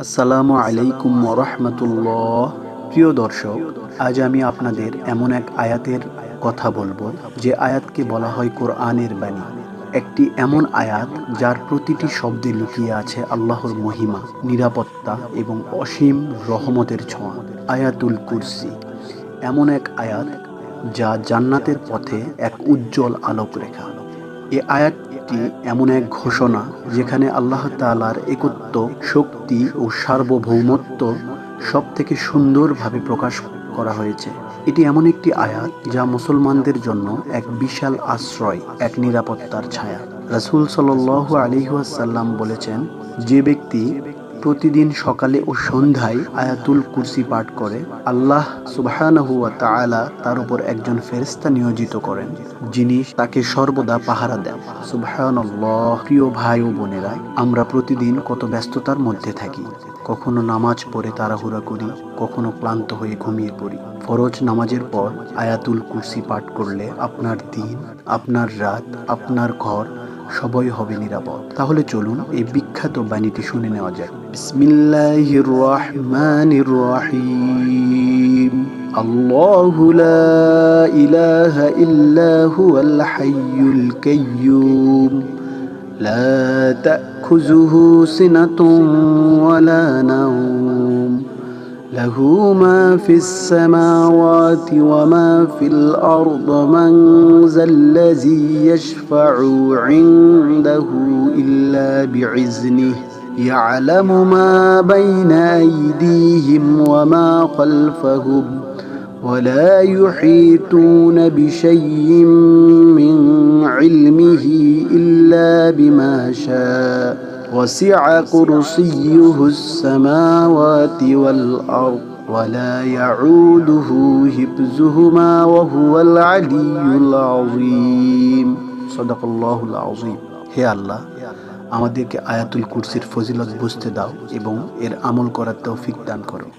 আসসালামু আলাইকুম ওয়া রাহমাতুল্লাহ। প্রিয় দর্শক, আজ আমি আপনাদের এমন এক আয়াতের কথা বলবো যে আয়াতকে বলা হয় কোরআনের বাণী। একটি এমন আয়াত যার প্রতিটি শব্দে লুকিয়ে আছে আল্লাহর মহিমা, নিরাপত্তা এবং অসীম রহমতের ছোঁয়া। আয়াতুল কুরসি এমন এক আয়াত যা জান্নাতের পথে এক উজ্জ্বল আলোকরেখা। এ আয়াতটি এমন এক ঘোষণা যেখানে আল্লাহ তাআলার একত্ব, শক্তি ও সার্বভৌমত্ব সব থেকে সুন্দরভাবে প্রকাশ করা হয়েছে। এটি এমন একটি আয়াত যা মুসলমানদের জন্য এক বিশাল আশ্রয়, এক নিরাপত্তার ছায়া। রাসূল সাল্লাল্লাহু আলাইহি ওয়াসাল্লাম বলেছেন, যে ব্যক্তি প্রতিদিন সকালে ও সন্ধ্যায় আয়াতুল কুরসি পাঠ করে, আল্লাহ সুবহানাহু ওয়া তাআলা তার উপর একজন ফেরেশতা নিয়োজিত করেন, যিনি তাকে সর্বদা পাহারা দেন। সুবহানাল্লাহ। প্রিয় ভাই ও বোনেরা, আমরা প্রতিদিন কত ব্যস্ততার মধ্যে থাকি। কখনো নামাজ পড়ে তাড়াহুড়া করি, কখনো ক্লান্ত হয়ে ঘুমিয়ে পড়ি। ফরজ নামাজের পর আয়াতুল কুরসি পাঠ করলে আপনার দিন, আপনার রাত, আপনার ঘর সবই হবে নিরাপদ। তাহলে চলুন এই বিখ্যাত বাণীটি শুনে নেওয়া যাক। বিসমিল্লাহির রহমানির রহিম। আল্লাহু লা ইলাহা ইল্লা হুয়াল হাইয়ুল কাইয়্যুম লা তা'খুযুহু সিনাতুন ওয়ালা নাওম লাহু মা ফিস সামাওয়াতি ওয়া মা ফিল আরদি মান যাল্লাযী ইয়াশফা'ু 'ইনদাহু ইল্লা বিইজনিহি ইয়া'লামু মা বাইনা আইদিহিম ওয়া মা খালফাহুম ولا يحيطون بشيء من علمه إلا بما شاء وسع كرسيه السماوات والأرض ولا يعوده حفظهما وهو العلي العظيم صدق الله العظيم। হে আল্লাহ, আমাদেরকে আয়াতুল কুরসির ফজিলত বুঝতে দাও এবং এর আমল করার তৌফিক দান করো।